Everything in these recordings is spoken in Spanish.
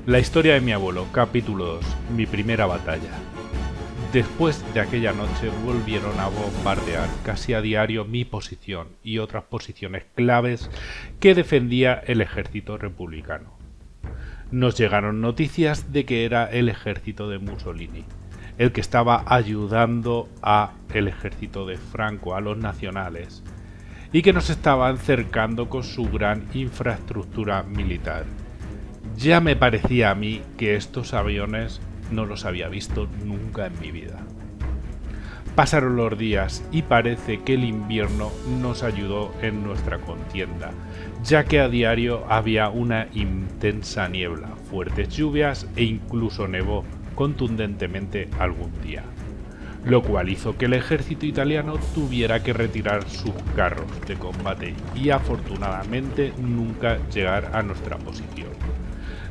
La historia de mi abuelo, capítulo 2, mi primera batalla. Después de aquella noche volvieron a bombardear casi a diario mi posición y otras posiciones claves que defendía el ejército republicano. Nos llegaron noticias de que era el ejército de Mussolini, el que estaba ayudando a el ejército de Franco, a los nacionales, y que nos estaban cercando con su gran infraestructura militar. Ya me parecía a mí que estos aviones no los había visto nunca en mi vida. Pasaron los días y parece que el invierno nos ayudó en nuestra contienda, ya que a diario había una intensa niebla, fuertes lluvias e incluso nevó contundentemente algún día, lo cual hizo que el ejército italiano tuviera que retirar sus carros de combate y afortunadamente nunca llegar a nuestra posición.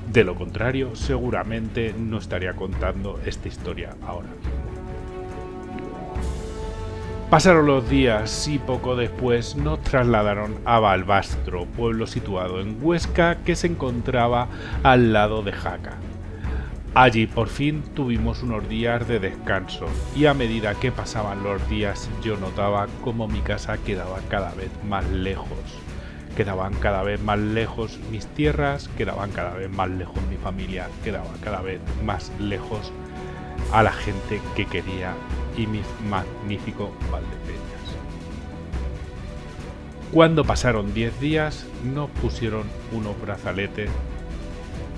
De lo contrario, seguramente no estaría contando esta historia ahora mismo. Pasaron los días y poco después nos trasladaron a Balbastro, pueblo situado en Huesca que se encontraba al lado de Jaca. Allí por fin tuvimos unos días de descanso y a medida que pasaban los días yo notaba cómo mi casa quedaba cada vez más lejos. Quedaban cada vez más lejos mis tierras, quedaban cada vez más lejos mi familia, quedaba cada vez más lejos a la gente que quería y mi magnífico Valdepeñas. Cuando pasaron 10 días nos pusieron unos brazaletes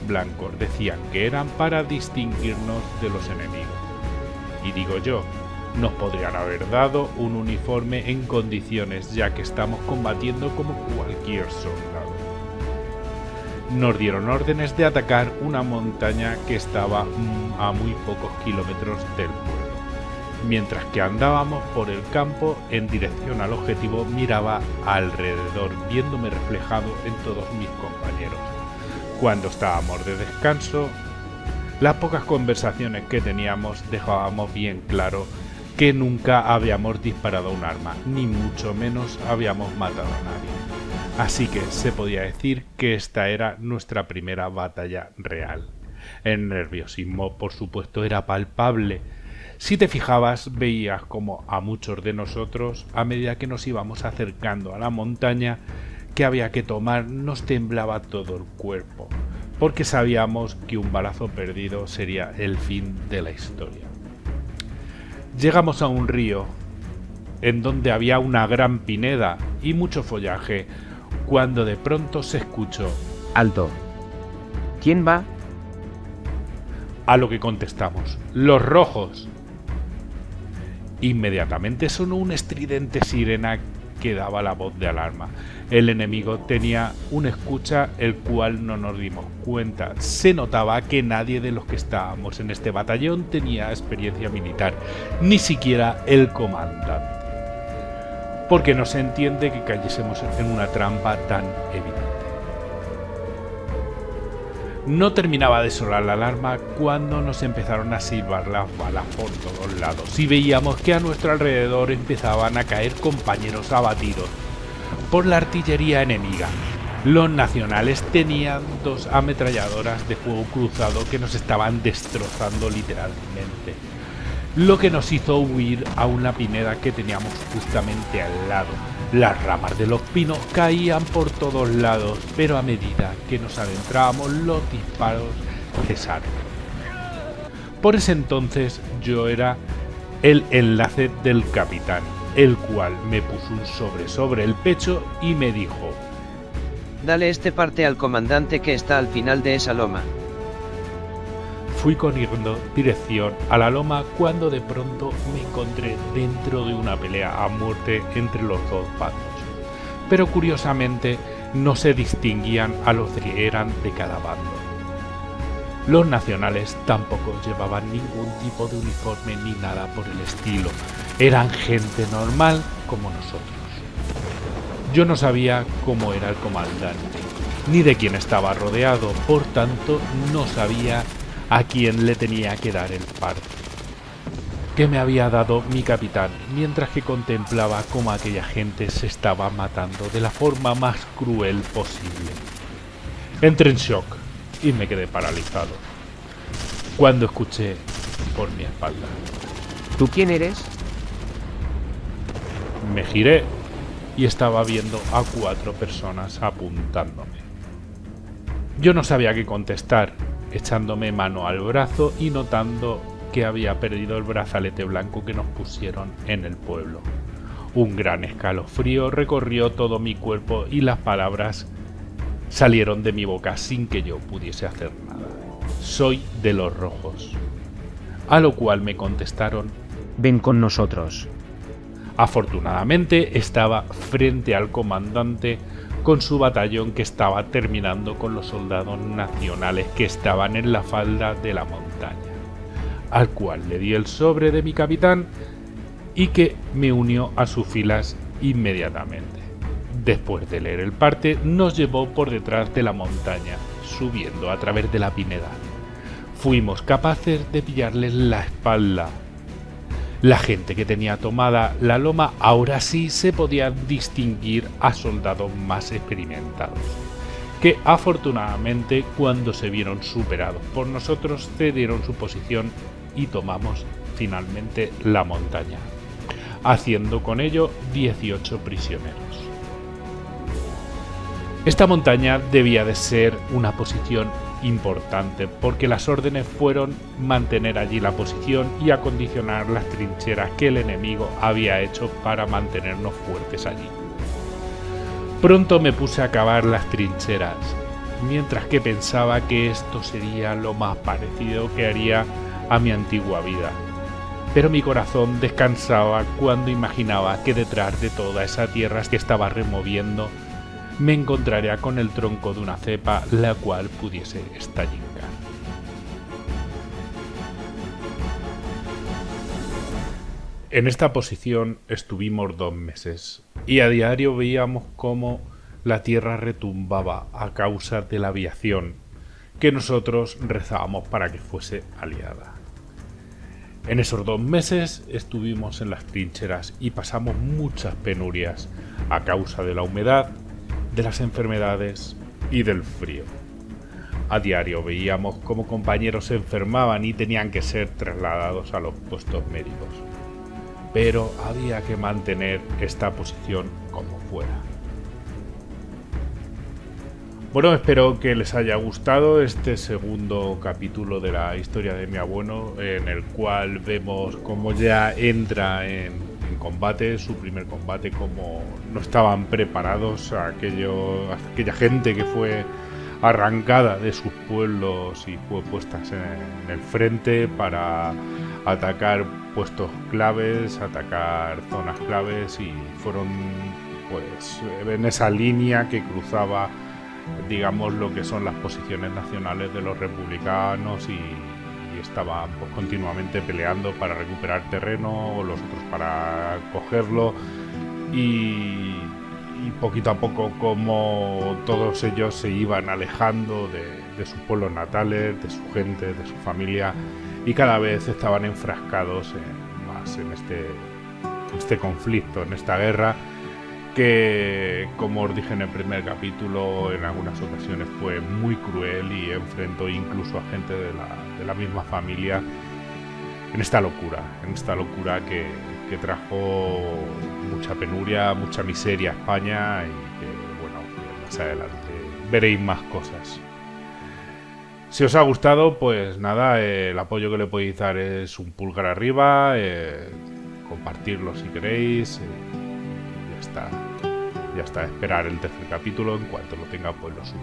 blancos, decían que eran para distinguirnos de los enemigos. Y digo yo, nos podrían haber dado un uniforme en condiciones, ya que estamos combatiendo como cualquier soldado. Nos dieron órdenes de atacar una montaña que estaba a muy pocos kilómetros del pueblo. Mientras que andábamos por el campo en dirección al objetivo, miraba alrededor, viéndome reflejado en todos mis compañeros. Cuando estábamos de descanso, las pocas conversaciones que teníamos dejábamos bien claro que nunca habíamos disparado un arma, ni mucho menos habíamos matado a nadie. Así que se podía decir que esta era nuestra primera batalla real. El nerviosismo, por supuesto, era palpable. Si te fijabas, veías como a muchos de nosotros, a medida que nos íbamos acercando a la montaña que había que tomar, nos temblaba todo el cuerpo, porque sabíamos que un balazo perdido sería el fin de la historia. Llegamos a un río, en donde había una gran pineda y mucho follaje, cuando de pronto se escuchó: ¡Alto! ¿Quién va? A lo que contestamos: ¡los rojos! Inmediatamente sonó una estridente sirena que daba la voz de alarma. El enemigo tenía un escucha, el cual no nos dimos cuenta. Se notaba que nadie de los que estábamos en este batallón tenía experiencia militar, ni siquiera el comandante. Porque no se entiende que cayésemos en una trampa tan evidente. No terminaba de sonar la alarma cuando nos empezaron a silbar las balas por todos lados y veíamos que a nuestro alrededor empezaban a caer compañeros abatidos por la artillería enemiga. Los nacionales tenían 2 ametralladoras de fuego cruzado que nos estaban destrozando literalmente, lo que nos hizo huir a una pineda que teníamos justamente al lado. Las ramas de los pinos caían por todos lados, pero a medida que nos adentrábamos los disparos cesaron. Por ese entonces yo era el enlace del capitán, el cual me puso un sobre el pecho y me dijo: Dale este parte al comandante que está al final de esa loma. Fui corriendo dirección a la loma cuando de pronto me encontré dentro de una pelea a muerte entre los 2 bandos. Pero curiosamente no se distinguían a los que eran de cada bando. Los nacionales tampoco llevaban ningún tipo de uniforme ni nada por el estilo. Eran gente normal como nosotros. Yo no sabía cómo era el comandante, ni de quién estaba rodeado, por tanto no sabía a quién le tenía que dar el parte que me había dado mi capitán, mientras que contemplaba cómo aquella gente se estaba matando de la forma más cruel posible. Entré en shock. y me quedé paralizado cuando escuché por mi espalda. ¿Tú quién eres? Me giré y estaba viendo a 4 personas apuntándome. Yo no sabía qué contestar, echándome mano al brazo y notando que había perdido el brazalete blanco que nos pusieron en el pueblo. Un gran escalofrío recorrió todo mi cuerpo y las palabras salieron de mi boca sin que yo pudiese hacer nada. Soy de los rojos. A lo cual me contestaron: ven con nosotros. Afortunadamente estaba frente al comandante con su batallón que estaba terminando con los soldados nacionales que estaban en la falda de la montaña, al cual le di el sobre de mi capitán y que me unió a sus filas inmediatamente. Después de leer el parte, nos llevó por detrás de la montaña, subiendo a través de la pineda. Fuimos capaces de pillarles la espalda. La gente que tenía tomada la loma ahora sí se podía distinguir a soldados más experimentados, que afortunadamente cuando se vieron superados por nosotros cedieron su posición y tomamos finalmente la montaña, haciendo con ello 18 prisioneros. Esta montaña debía de ser una posición importante porque las órdenes fueron mantener allí la posición y acondicionar las trincheras que el enemigo había hecho para mantenernos fuertes allí. Pronto me puse a cavar las trincheras, mientras que pensaba que esto sería lo más parecido que haría a mi antigua vida. Pero mi corazón descansaba cuando imaginaba que detrás de toda esa tierra que estaba removiendo me encontraría con el tronco de una cepa la cual pudiese estallingar. En esta posición estuvimos 2 meses y a diario veíamos cómo la tierra retumbaba a causa de la aviación que nosotros rezábamos para que fuese aliada. En esos 2 meses estuvimos en las trincheras y pasamos muchas penurias a causa de la humedad, de las enfermedades y del frío. A diario veíamos cómo compañeros se enfermaban y tenían que ser trasladados a los puestos médicos. Pero había que mantener esta posición como fuera. Bueno, espero que les haya gustado este segundo capítulo de la historia de mi abuelo, en el cual vemos cómo ya entra en combate, su primer combate, como no estaban preparados aquella gente que fue arrancada de sus pueblos y fue puestas en el frente para atacar puestos claves, atacar zonas claves, y fueron pues en esa línea que cruzaba, digamos, lo que son las posiciones nacionales de los republicanos y estaban pues continuamente peleando para recuperar terreno, o los otros para cogerlo, y poquito a poco como todos ellos se iban alejando de sus pueblos natales, de su gente, de su familia, y cada vez estaban enfrascados más en este conflicto, en esta guerra que, como os dije en el primer capítulo, en algunas ocasiones fue muy cruel y enfrentó incluso a gente de la misma familia en esta locura que trajo mucha penuria, mucha miseria a España, y que, bueno, más adelante veréis más cosas. Si os ha gustado, pues nada, el apoyo que le podéis dar es un pulgar arriba, compartirlo si queréis, ya está, esperar el tercer capítulo. En cuanto lo tenga, pues lo subo.